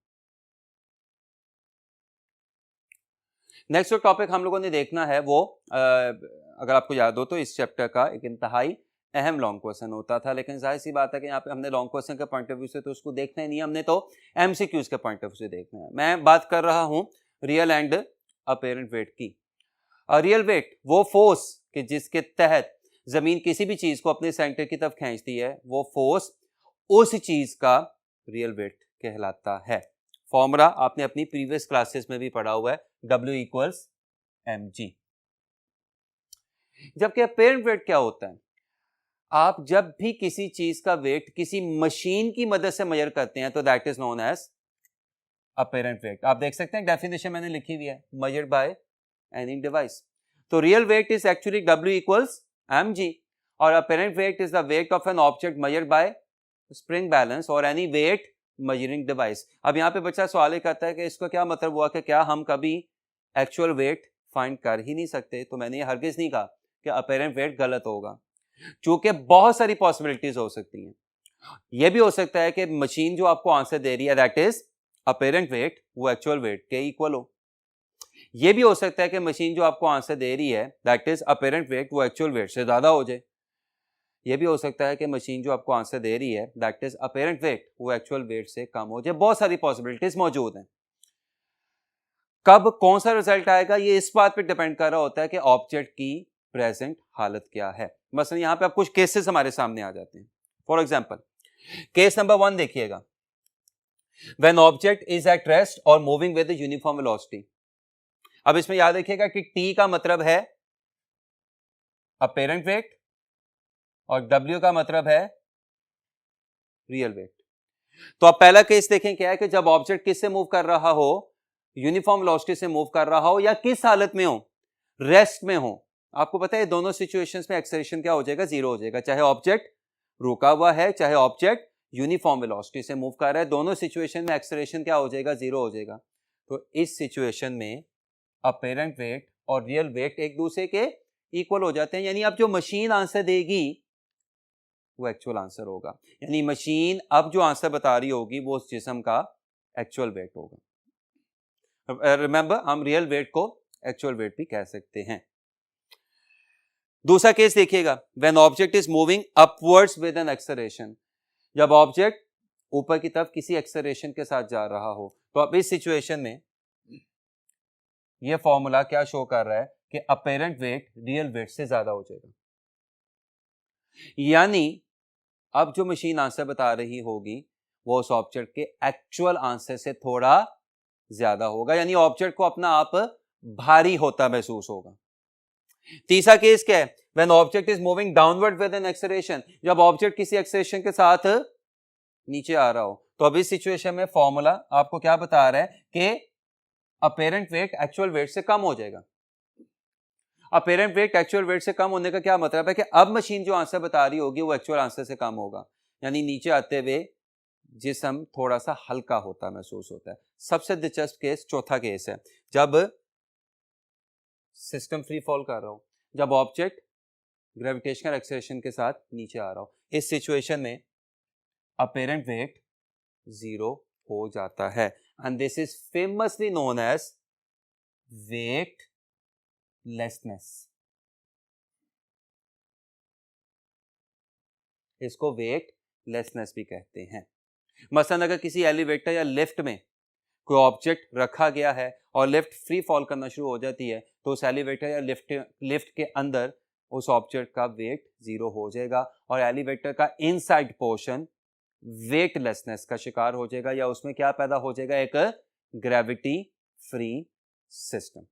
Next जो टॉपिक हम लोगों ने देखना है वो अगर आपको याद हो तो इस चैप्टर का एक इंतहाई अहम लॉन्ग क्वेश्चन होता था, लेकिन जाहिर सी बात है कि यहाँ पे हमने लॉन्ग क्वेश्चन के पॉइंट ऑफ व्यू से तो उसको देखना ही नहीं, हमने तो एमसीक्यूज के पॉइंट ऑफ व्यू से देखना है. मैं बात कर रहा हूँ रियल एंड अपेरेंट वेट की. रियल वेट वो फोर्स कि जिसके तहत जमीन किसी भी चीज को अपने सेंटर की तरफ खींचती है, वो फोर्स उस चीज का रियल वेट कहलाता है. फॉर्मूला आपने अपनी प्रीवियस क्लासेस में भी पढ़ा हुआ है, W इक्वल्स mg. जबकि अपेरेंट वेट क्या होता है? आप जब भी किसी चीज का वेट किसी मशीन की मदद से मेजर करते हैं तो that is known as apparent weight. आप देख सकते हैं डेफिनेशन मैंने लिखी हुई है, मेजर्ड बाय एनी डिवाइस. तो real weight is actually W equals mg और apparent weight is the weight of an object measured by spring balance और एनी वेट मेजरिंग डिवाइस. अब यहाँ पे बच्चा सवाल करता है कि इसका क्या मतलब हुआ कि क्या हम कभी एक्चुअल वेट फाइंड कर ही नहीं सकते? तो मैंने ये हरगिज नहीं कहा कि अपेरेंट वेट गलत होगा, क्योंकि बहुत सारी पॉसिबिलिटीज हो सकती हैं. यह भी हो सकता है कि मशीन जो आपको आंसर दे रही है दैट इज अपेरेंट वेट वो एक्चुअल वेट के इक्वल हो. यह भी हो सकता है कि मशीन जो आपको आंसर दे रही है दैट इज अपेरेंट वेट वो एक्चुअल वेट से ज्यादा हो जाए. यह भी हो सकता है कि मशीन जो आपको आंसर दे रही है दैट इज अपेरेंट वेट वो एक्चुअल वेट से कम हो जाए. बहुत सारी पॉसिबिलिटीज मौजूद हैं. कब कौन सा रिजल्ट आएगा ये इस बात पे डिपेंड कर रहा होता है कि ऑब्जेक्ट की प्रेजेंट हालत क्या है. मसलन यहां पे आप कुछ केसेस हमारे सामने आ जाते हैं. फॉर एग्जांपल केस नंबर 1 देखिएगा. When object is at rest और मूविंग विद यूनिफॉर्म वेलोसिटी. अब इसमें याद रखिएगा कि T का मतलब है अपेरेंट वेट और W का मतलब है रियल वेट. तो अब पहला केस देखें क्या है कि जब ऑब्जेक्ट किससे मूव कर रहा हो? यूनिफॉर्म वेलोसिटी से मूव कर रहा हो या किस हालत में हो? रेस्ट में हो. आपको पता है दोनों सिचुएशंस में एक्सेलरेशन क्या हो जाएगा? 0 हो जाएगा. चाहे ऑब्जेक्ट रुका हुआ है चाहे ऑब्जेक्ट यूनिफॉर्म वेलोसिटी से मूव कर रहा है, दोनों सिचुएशन में एक्सेलरेशन क्या हो जाएगा? 0 हो जाएगा. तो इस सिचुएशन में अपेरेंट वेट और रियल वेट एक दूसरे के इक्वल हो जाते हैं. यानी अब जो मशीन आंसर देगी वो एक्चुअल आंसर होगा. यानी मशीन अब जो आंसर बता रही होगी वो उस जिस्म का एक्चुअल वेट होगा. रिमेंबर हम रियल वेट को एक्चुअल वेट भी कह सकते हैं. दूसरा केस देखिएगा. When object is moving upwards with an acceleration. जब ऑब्जेक्ट ऊपर की तरफ किसी एक्सेलरेशन के साथ जा रहा हो, तो अब इस सिचुएशन में यह फॉर्मूला क्या शो कर रहा है कि अपेरेंट वेट रियल वेट से ज्यादा हो जाएगा. यानी अब जो मशीन आंसर बता रही होगी वो उस ऑब्जेक्ट के एक्चुअल आंसर से थोड़ा ज्यादा होगा. यानी ऑब्जेक्ट को अपना आप भारी होता महसूस होगा. तीसरा केस क्या है? When object is moving downward with an acceleration. जब ऑब्जेक्ट किसी एक्सेलरेशन के साथ नीचे आ रहा हो, तो अभी इस सिचुएशन में फॉर्मूला आपको क्या बता रहा है कि अपेरेंट वेट एक्चुअल वेट से कम हो जाएगा. अपेरेंट वेट एक्चुअल वेट से कम होने का क्या मतलब है कि अब मशीन जो आंसर बता रही होगी वो एक्चुअल आंसर से कम होगा, यानी नीचे आते हुए जिस्म थोड़ा सा हल्का होता महसूस होता है। सबसे दिलचस्प केस चौथा केस है, जब सिस्टम फ्री फॉल कर रहा हो, जब ऑब्जेक्ट ग्रेविटेशनल एक्सेलरेशन के साथ नीचे आ रहा हो। इस सिचुएशन में अपेरेंट वेट जीरो हो जाता है and this is famously known as weightlessness. इसको वेटलेसनेस भी कहते हैं। मसलन अगर किसी एलिवेटर या लिफ्ट में कोई ऑब्जेक्ट रखा गया है और लिफ्ट फ्री फॉल करना शुरू हो जाती है, तो उस एलिवेटर या लिफ्ट के अंदर उस ऑब्जेक्ट का वेट जीरो हो जाएगा और एलिवेटर का इनसाइड पोर्शन वेटलेसनेस का शिकार हो जाएगा, या उसमें क्या पैदा हो जाएगा, एक ग्रेविटी फ्री सिस्टम।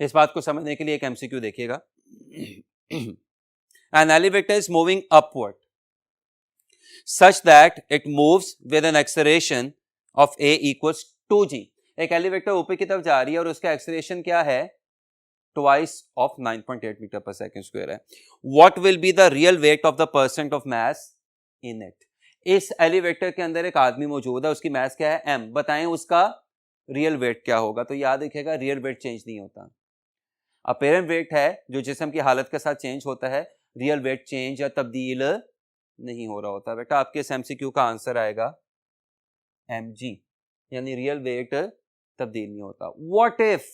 इस बात को समझने के लिए एक एमसीक्यू देखिएगा। An elevator is moving upward such that it moves with an acceleration of a equals 2g। एक एलिवेटर ऊपर की तरफ जा रही है और उसका एक्सेलरेशन क्या है, twice of 9.8 मीटर पर सेकंड स्क्वायर है। What will be the real weight of the percent of mass in it? इस एलिवेटर के अंदर एक आदमी मौजूद है, उसकी मास क्या है, m। बताएं उसका रियल वेट क्या होगा। तो याद रखिएगा रियल वेट चेंज नहीं होता, अपेरेंट वेट है जो जिस्म की हालत के साथ चेंज होता है, रियल वेट चेंज या तब्दील नहीं हो रहा होता। बेटा आपके इस एमसीक्यू का आंसर आएगा mg, यानी रियल वेट तब्दील नहीं होता। व्हाट इफ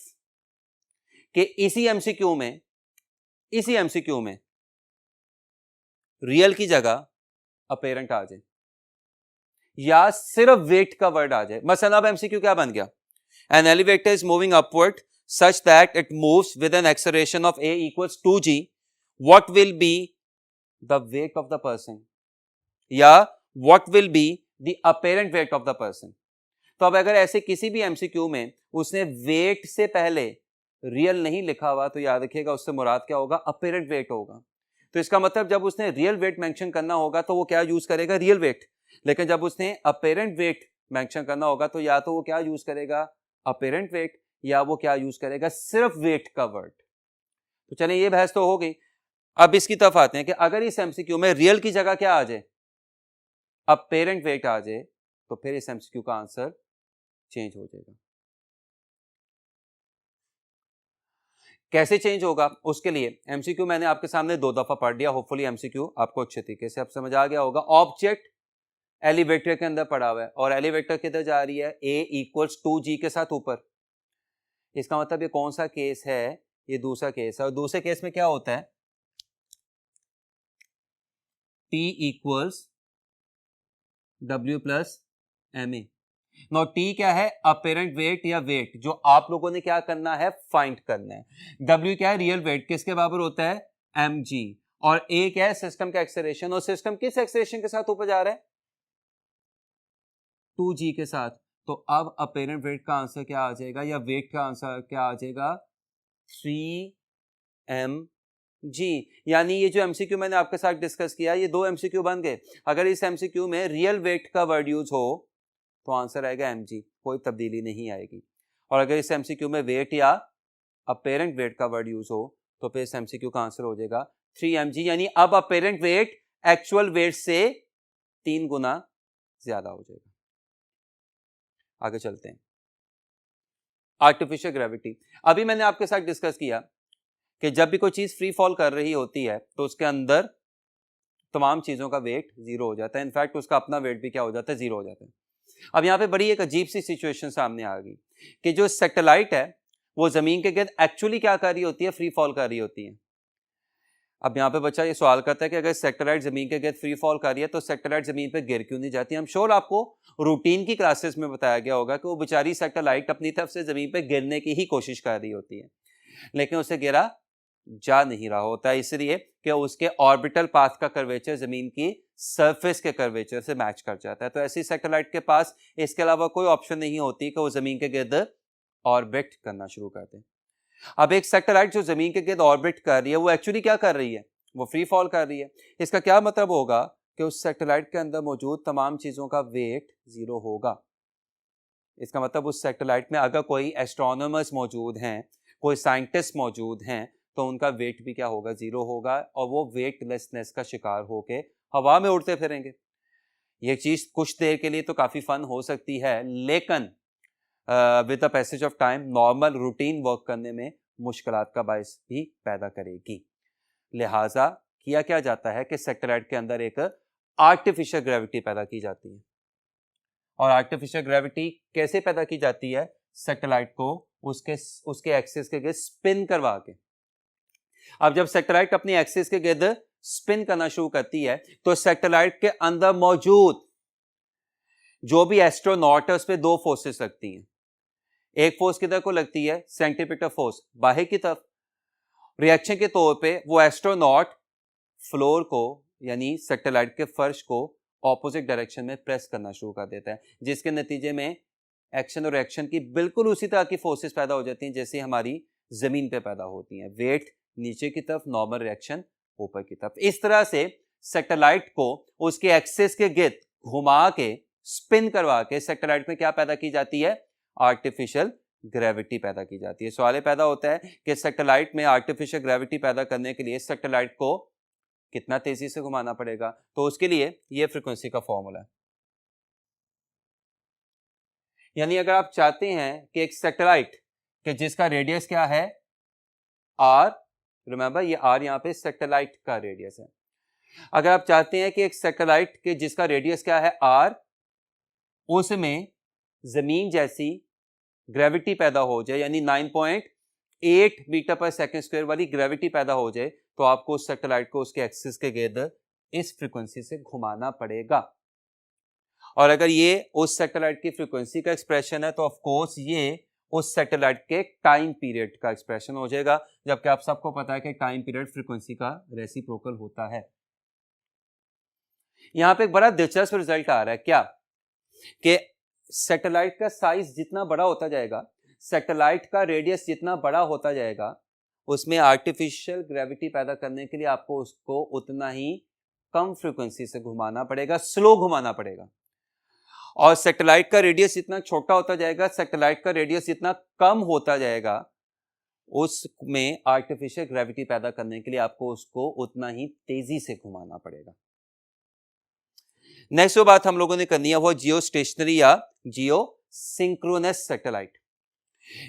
कि इसी एमसीक्यू में रियल की जगह अपेरेंट आ जाए या सिर्फ वेट का वर्ड आ जाए। मसलन अब एमसीक्यू क्या बन गया, an elevator is moving upward such that it moves with an acceleration of a equals 2g, what will be the weight of the person, या what will be the apparent weight of the person। तो अब अगर ऐसे किसी भी एमसीक्यू में उसने वेट से पहले रियल नहीं लिखा हुआ, तो याद रखिएगा उससे मुराद क्या होगा, अपेरेंट वेट होगा। तो इसका मतलब जब उसने रियल वेट मेंशन करना होगा तो वो क्या यूज करेगा, रियल वेट। लेकिन जब उसने अपेरेंट वेट मेंशन करना होगा तो या तो वो क्या यूज करेगा, अपेरेंट वेट, या वो क्या यूज करेगा, सिर्फ वेट का वर्ड। तो चलिए ये बहस तो हो गई। अब इसकी तरफ आते हैं कि अगर इस एमसीक्यू में रियल की जगह क्या आ जाए, अपेरेंट वेट आ जाए, तो फिर इस एमसीक्यू का आंसर चेंज हो जाएगा। कैसे चेंज होगा, उसके लिए एमसीक्यू मैंने आपके सामने 2 दफा पढ़ दिया। होपफुली एमसीक्यू आपको अच्छे तरीके से अब समझ आ गया होगा। ऑब्जेक्ट एलिवेटर के अंदर पड़ा हुआ है और एलिवेटर किधर जा रही है, a इक्वल्स 2g के साथ ऊपर। इसका मतलब ये कौन सा केस है, ये दूसरा केस है। और दूसरे केस में क्या होता है, T equals W plus ma। No T क्या है, अपेरेंट वेट या वेट जो आप लोगों ने क्या करना है, फाइंड करना है। W क्या है, रियल वेट, किसके बराबर होता है, mg। और A क्या है, सिस्टम का एक्सेलरेशन, और सिस्टम किस एक्सेलरेशन के साथ ऊपर जा रहा है, 2g के साथ। तो अब अपेरेंट वेट का आंसर क्या आ जाएगा, या वेट का आंसर क्या आ जाएगा, 3mg। यानी ये जो एमसीक्यू मैंने आपके साथ डिस्कस किया, ये 2 एमसीक्यू बन गए। अगर इस एमसीक्यू में रियल वेट का वर्ड यूज हो तो आंसर आएगा mg, कोई तब्दीली नहीं आएगी। और अगर इस एमसीक्यू में वेट या अपेरेंट वेट का वर्ड यूज हो तो फिर इस एमसीक्यू का आंसर हो जाएगा 3mg। यानी अब अपेरेंट वेट एक्चुअल वेट से 3 गुना ज्यादा हो जाएगा। आगे चलते हैं, आर्टिफिशियल ग्रेविटी। अभी मैंने आपके साथ डिस्कस किया कि जब भी कोई चीज फ्री फॉल कर रही होती है तो उसके अंदर तमाम चीजों का वेट जीरो हो जाता है। इनफैक्ट उसका अपना वेट भी क्या हो जाता है, जीरो हो जाता है। अब यहाँ पे बड़ी एक अजीब सी सिचुएशन सामने आ गई कि जो सैटेलाइट है वो जमीन के गिर्द एक्चुअली क्या कर रही होती है, फ्री फॉल कर रही होती है। अब यहाँ पे बच्चा ये सवाल करता है कि अगर सैटेलाइट जमीन के गिर्द फ्री फॉल कर रही है तो सैटेलाइट जमीन पे गिर क्यों नहीं जाती। हम श्योर आपको रूटीन की क्लासेस में बताया गया होगा कि वो बेचारी सैटेलाइट अपनी तरफ से जमीन पे गिरने की ही कोशिश कर रही होती है, लेकिन उसे गिरा जा नहीं रहा होता, इसलिए कि उसके ऑर्बिटल पाथ का कर्वेचर जमीन की सरफेस के कर्वेचर से मैच कर जाता है। तो ऐसी सैटेलाइट के पास इसके अलावा कोई ऑप्शन नहीं होती कि वो जमीन के गिर्द ऑर्बिट करना शुरू कर दे। अब एक सैटेलाइट जो जमीन के गिर्द ऑर्बिट कर रही है वो एक्चुअली क्या कर रही है, वो फ्री फॉल कर रही है। इसका क्या मतलब होगा कि उस सैटेलाइट के अंदर मौजूद तमाम चीजों का वेट जीरो होगा। इसका मतलब उस सैटेलाइट में अगर कोई एस्ट्रोनॉमर्स मौजूद हैं, कोई साइंटिस्ट मौजूद हैं तो उनका वेट भी क्या होगा, 0 होगा और वो वेटलेसनेस का शिकार होके हवा में उड़ते फिरेंगे। ये चीज कुछ देर के लिए तो काफी फन हो सकती है, लेकिन with the passage of time normal routine work करने में मुश्किलात का बायस भी पैदा करेगी। लिहाजा किया क्या जाता है कि सैटेलाइट के अंदर एक आर्टिफिशियल ग्रेविटी पैदा की जाती है। और आर्टिफिशियल ग्रेविटी कैसे पैदा की जाती है? सैटेलाइट को उसके एक्सिस के गिर्द स्पिन करवा के। अब जब सैटेलाइट अपनी एक्सिस के गिर्द स्पिन करना शुरू करती है तो सैटेलाइट के अंदर मौजूद जो भी एस्ट्रोनॉट है उस पर दो फोर्सेस लगती हैं। एक फोर्स किधर को लगती है? सेंट्रीपिटल फोर्स, बाहर की तरफ। रिएक्शन के तौर पे वो एस्ट्रोनॉट फ्लोर को यानी सैटेलाइट के फर्श को ऑपोजिट डायरेक्शन में प्रेस करना शुरू कर देता है, जिसके नतीजे में एक्शन और रिएक्शन की बिल्कुल उसी तरह की फोर्सेस पैदा हो जाती हैं जैसे हमारी जमीन पे पैदा होती हैं। वेट नीचे की तरफ, नॉर्मल रिएक्शन ऊपर की तरफ। इस तरह से सैटेलाइट को उसके एक्सिस के गिर्द घुमा के स्पिन करवा के सैटेलाइट में क्या पैदा की जाती है? आर्टिफिशियल ग्रेविटी पैदा की जाती है। सवाल पैदा होता है कि सैटेलाइट में आर्टिफिशियल ग्रेविटी पैदा करने के लिए सैटेलाइट को कितना तेजी से घुमाना पड़ेगा? तो उसके लिए ये फ्रीक्वेंसी का फॉर्मूला है। यानी अगर आप चाहते हैं कि एक सैटेलाइट कि जिसका रेडियस क्या है? r, रिमेंबर ये r यहां पे सैटेलाइट का रेडियस है। अगर आप चाहते हैं कि एक सैटेलाइट के जिसका रेडियस क्या है r, उसमें जमीन जैसी ग्रेविटी पैदा हो जाए यानी 9.8 मीटर पर सेकंड स्क्वायर वाली ग्रेविटी पैदा हो जाए तो आपको उस सैटेलाइट को उसके एक्सिस के गिर्द इस फ्रीक्वेंसी से घुमाना पड़ेगा। और अगर ये उस सैटेलाइट की फ्रीक्वेंसी का एक्सप्रेशन है तो ऑफ कोर्स ये उस सैटेलाइट के टाइम पीरियड का एक्सप्रेशन हो जाएगा, जबकि आप सबको पता है कि टाइम पीरियड फ्रीक्वेंसी का रेसिप्रोकल होता है। यहां पे एक बड़ा दिलचस्प रिजल्ट आ रहा है क्या कि सैटेलाइट का साइज जितना बड़ा होता जाएगा, सैटेलाइट का रेडियस जितना बड़ा होता जाएगा, उसमें आर्टिफिशियल ग्रेविटी पैदा करने के लिए आपको उसको उतना ही कम फ्रीक्वेंसी से घुमाना पड़ेगा, स्लो घुमाना पड़ेगा। और सैटेलाइट का रेडियस जितना छोटा होता जाएगा, सैटेलाइट का रेडियस जितना कम होता जाएगा, उसमें आर्टिफिशियल ग्रेविटी पैदा करने के लिए आपको उसको उतना ही तेजी से घुमाना पड़ेगा। नेक्स्ट जो बात हम लोगों ने करनी है वो जियो स्टेशनरी या जियो सिंक्रोनस सैटेलाइट।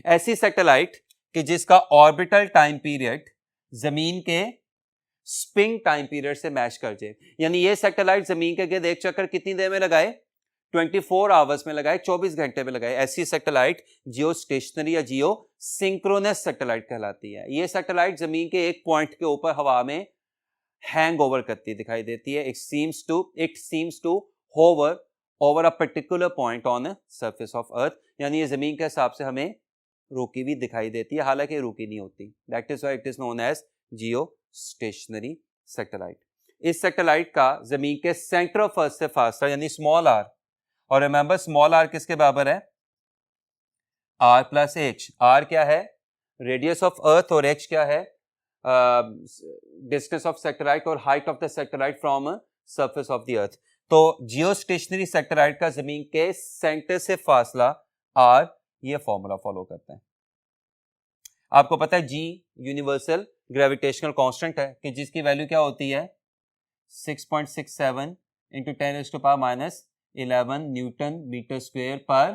ऐसी सैटेलाइट कि जिसका ऑर्बिटल टाइम पीरियड जमीन के स्पिन टाइम पीरियड से मैच कर जाए। यानी ये सैटेलाइट जमीन के गिर्द एक चक्कर कितनी देर में लगाए? 24 आवर्स में लगाए, 24 घंटे में लगाए। ऐसी सैटेलाइट जियो स्टेशनरी या जियो सिंक्रोनस सैटेलाइट कहलाती है। ये सैटेलाइट जमीन के एक पॉइंट के ऊपर हवा में हैंग ओवर करती दिखाई देती है। It seems to hover over a particular point on the surface of earth। यानी ये जमीन के हिसाब से हमें रुकी हुई दिखाई देती है, हालांकि रुकी नहीं होती। That is why it is known as geostationary satellite। इस सैटेलाइट का जमीन के सेंटर ऑफ अर्थ से फासला यानी स्मॉल r, और रिमेंबर स्मॉल r किसके बराबर है? r plus h। r क्या है? रेडियस ऑफ अर्थ, और h क्या है? डिस्टेंस ऑफ सैटेलाइट और height of the satellite from surface of the अर्थ। तो जियो स्टेशनरी सैटेलाइट का जमीन के सेंटर से फासला r, ये फॉर्मूला फॉलो करता है। आपको पता है g यूनिवर्सल ग्रेविटेशनल कांस्टेंट है कि जिसकी वैल्यू क्या होती है? 6.67 इंटू 10⁻⁻11 न्यूटन मीटर स्क्वायर पर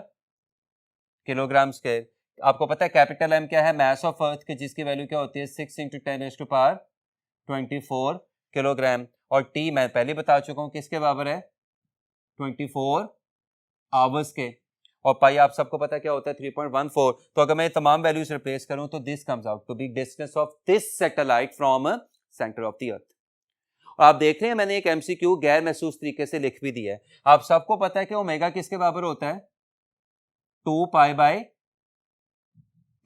किलोग्राम स्क्वायर। आपको पता है कैपिटल M क्या है? मास ऑफ अर्थ की जिसकी वैल्यू क्या होती है? 6 इंटू 10⁻24 किलोग्राम। और T मैं पहले बता चुका हूं किसके बराबर है? 24 आवर्स के। और पाई आप सबको पता है क्या होता है? 3.14। तो अगर मैं तमाम वैल्यूज रिप्लेस करूं तो this comes out to be distance of this satellite from centre of the earth. और आप देख रहे हैं मैंने एक MCQ गैर महसूस तरीके से लिख भी दिया है। आप सबको पता है कि ओमेगा किसके बराबर होता है? 2 पाई बाय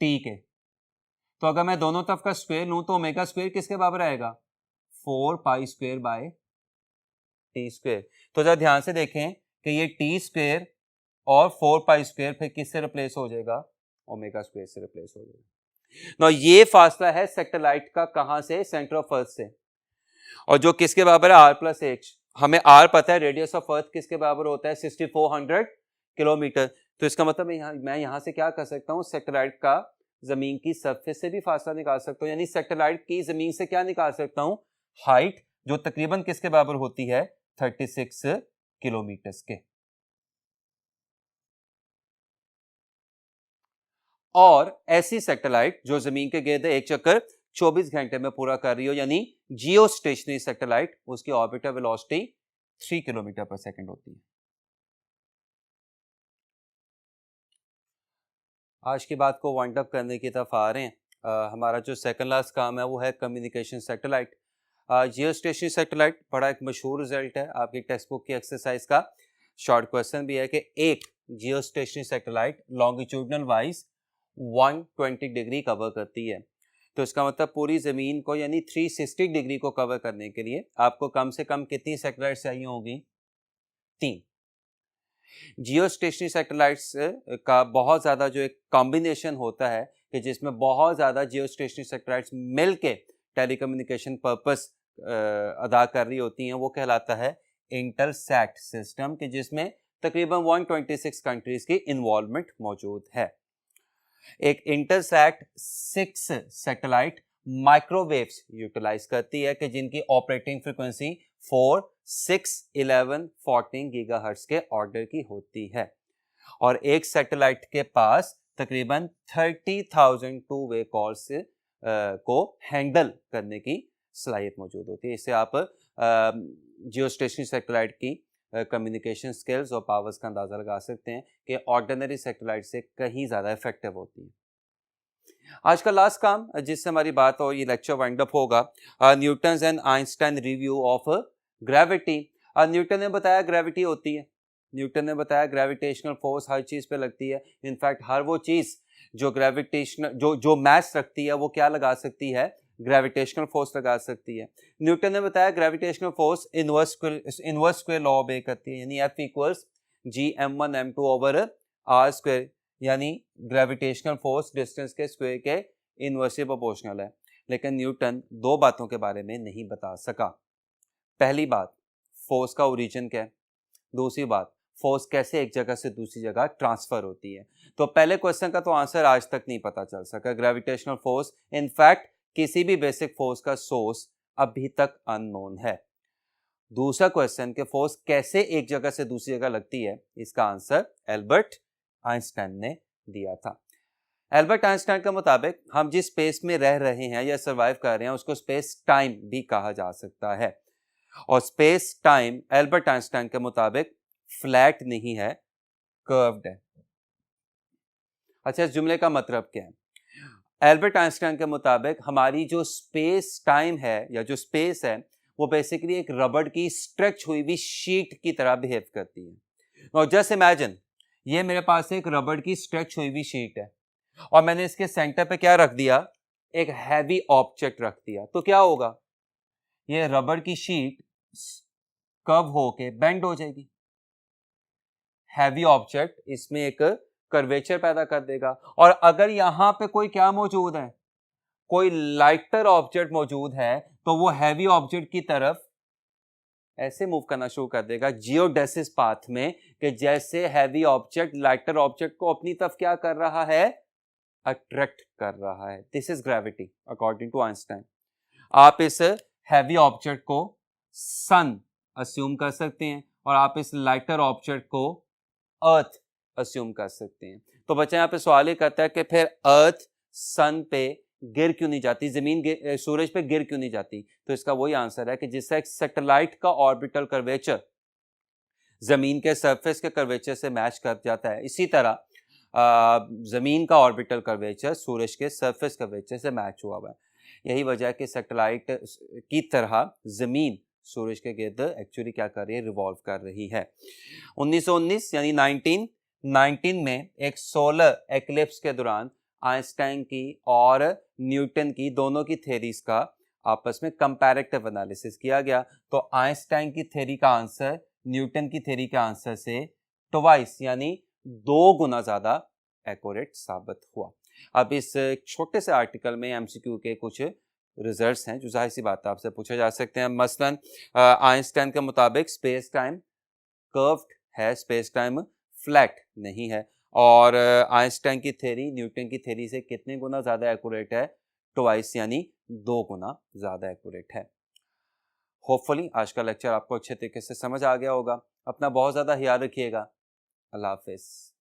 टी के। तो अगर मैं दोनों तरफ का स्क्वायर लूं तो ओमेगा स्क्वायर किसके बराबर आएगा? 4 pi square by T square. तो जरा ध्यान से देखें कि ये टी स्क्वायर और 4 पाई स्क्वायर फिर किससे रिप्लेस हो जाएगा? ओमेगा स्क्वायर से रिप्लेस हो जाएगा। ना ये फासला है सैटेलाइट का, कहां से? सेंटर ऑफ अर्थ से। और जो किसके बराबर है? r plus h। हमें r पता है, रेडियस ऑफ अर्थ किसके बराबर होता है? 6400 किलोमीटर। तो इसका मतलब मैं यहां से क्या कर सकता हूं? सैटेलाइट का जमीन की सरफेस से भी फासला निकाल सकता हूं, यानी सैटेलाइट की जमीन से क्या निकाल सकता हूं, हाइट, जो तकरीबन किसके बराबर होती है, 36 किलोमीटर के। और ऐसी सैटेलाइट जो जमीन के गिर्द एक चक्कर 24 घंटे में पूरा कर रही हो, यानी जियो स्टेशनरी सैटेलाइट, उसकी ऑर्बिटर वेलोसिटी 3 किलोमीटर पर सेकंड होती है। आज की बात को वाइंड अप करने की तरफ आ रहे हैं। हमारा जो सेकंड लास्ट काम है वो है कम्युनिकेशन सैटेलाइट। जियो स्टेशनरी सैटेलाइट बड़ा एक मशहूर रिजल्ट है, आपकी टेक्स्ट बुक की एक्सरसाइज का शॉर्ट क्वेश्चन भी है कि एक जियो stationery satellite longitudinal wise 120 degree cover करती है। तो इसका मतलब पूरी ज़मीन को यानी 360 डिग्री को कवर करने के लिए आपको कम से कम कितनी सैटेलाइट चाहिए होगी, 3। जियो स्टेशनरी सैटेलाइट्स का बहुत ज़्यादा जो एक कॉम्बिनेशन होता है कि जिसमें बहुत ज़्यादा जियो स्टेशनरी सैटेलाइट्स मिल के टेलीकम्युनिकेशन पर्पस अदा कर रही होती हैं, वो कहलाता है इंटरसैट सिस्टम, कि जिसमें तकरीबन 126 कंट्रीज की इन्वॉल्वमेंट मौजूद है। एक इंटरसैट 6 सैटेलाइट माइक्रोवेव्स यूटिलाइज करती है कि जिनकी ऑपरेटिंग फ्रीक्वेंसी 4, 6, 11, 14 गीगाहर्ट्ज के ऑर्डर की होती है। और एक सैटेलाइट के पास तकरीबन 30,000 टू वे कॉल्स को हैंडल करने की सलाहियत मौजूद होती है। इससे आप जियो स्टेशनरी सैटेलाइट की कम्युनिकेशन स्किल्स और पावर्स का अंदाज़ा लगा सकते हैं कि ऑर्डिनरी सैटेलाइट से कहीं ज़्यादा इफेक्टिव होती है। आज का लास्ट काम जिससे हमारी बात और ये लेक्चर वाइंड अप होगा, Newton's and Einstein review of gravity. Newton ने बताया ग्रेविटी होती है, न्यूटन ने बताया ग्रेविटेशनल फोर्स हर चीज़ पे लगती है। इनफैक्ट हर वो चीज़ जो ग्रेविटेशनल जो मैस रखती है वो क्या लगा सकती है, ग्रेविटेशनल फोर्स लगा सकती है। न्यूटन ने बताया gravitational force inverse square law obey करती है, यानी F equals G(m1 m2 over r square), यानी ग्रेविटेशनल फोर्स डिस्टेंस के स्क्वायर के इनवर्सली प्रोपोर्शनल है। लेकिन न्यूटन दो बातों के बारे में नहीं बता सका। पहली बात, फोर्स का ओरिजिन क्या है, दूसरी बात, फोर्स कैसे एक जगह से दूसरी जगह ट्रांसफर होती है। तो पहले क्वेश्चन का तो आंसर आज तक नहीं पता चल सका, ग्रेविटेशनल फोर्स। इनफैक्ट किसी भी बेसिक फोर्स का सोर्स अभी तक अननोन है। दूसरा क्वेश्चन कि फोर्स कैसे एक जगह से दूसरी जगह लगती है, इसका आंसर एल्बर्ट आइंस्टाइन ने दिया था। एल्बर्ट आइंस्टाइन के मुताबिक हम जिस स्पेस में रह रहे हैं या सरवाइव कर रहे हैं उसको स्पेस टाइम भी कहा जा सकता है। और स्पेस टाइम एल्बर्ट आइंस्टाइन के मुताबिक फ्लैट नहीं है, कर्व्ड है। अच्छा, इस जुमले का मतलब क्या है? एल्बर्ट आइंस्टाइन के मुताबिक हमारी जो स्पेस टाइम है या जो स्पेस है वो बेसिकली एक रबड़ की स्ट्रेच हुई हुई शीट की तरह बिहेव करती है। और जस्ट इमेजिन, ये मेरे पास एक रबड़ की स्ट्रेच हुई हुई शीट है और मैंने इसके सेंटर पे क्या रख दिया, एक हैवी ऑब्जेक्ट रख दिया, तो क्या होगा, ये रबड़ की शीट कर्व होके बेंड हो जाएगी। हैवी ऑब्जेक्ट इसमें एक कर्वेचर पैदा कर देगा। और अगर यहां पे कोई क्या मौजूद है, कोई लाइटर ऑब्जेक्ट मौजूद है, तो वो हैवी ऑब्जेक्ट की तरफ ऐसे मूव करना शुरू कर देगा जियोडेसिस पाथ में, कि जैसे हैवी ऑब्जेक्ट लाइटर ऑब्जेक्ट को अपनी तरफ क्या कर रहा है, अट्रैक्ट कर रहा है। This is gravity according to Einstein. आप इस हैवी ऑब्जेक्ट को सन अस्यूम कर सकते हैं और आप इस लाइटर ऑब्जेक्ट को अर्थ अस्यूम कर सकते हैं। तो बच्चा यहाँ पे सवाल ये करता है कि फिर अर्थ सन पे गिर क्यों नहीं जाती, जमीन सूरज पे गिर क्यों नहीं जाती? तो इसका वही आंसर है कि जिससे एक सैटेलाइट का ऑर्बिटल कर्वेचर जमीन के सरफेस के कर्वेचर से मैच कर जाता है, इसी तरह जमीन का ऑर्बिटल कर्वेचर सूरज के सरफेस कर्वेचर से मैच हुआ हुआ है। यही वजह है कि सैटेलाइट की तरह जमीन सूरज के गिर्द एक्चुअली क्या कर रही है, रिवॉल्व कर रही है। 1919 यानी 1919 में एक सोलर एक्लिप्स के दौरान आइंस्टाइन की और न्यूटन की दोनों की थ्योरीज का आपस में कंपैरेटिव एनालिसिस किया गया। तो आइंस्टाइन की थ्योरी का आंसर न्यूटन की थ्योरी के आंसर से ट्वाइस यानी 2 गुना ज्यादा एक्यूरेट साबित हुआ। अब इस छोटे से आर्टिकल में एमसीक्यू के कुछ रिजल्ट्स हैं जो जाहिर सी बात है आपसे पूछे जा सकते हैं। मसलन आइंस्टाइन के मुताबिक स्पेस टाइम कर्व्ड है, स्पेस टाइम फ्लैट नहीं है। और आइंस्टाइन की थ्योरी न्यूटन की थ्योरी से कितने गुना ज़्यादा एक्यूरेट है? ट्वाइस यानी 2 गुना ज़्यादा एक्यूरेट है। होपफुली आज का लेक्चर आपको अच्छे तरीके से समझ आ गया होगा। अपना बहुत ज़्यादा ख्याल रखिएगा। अल्लाह हाफिज़।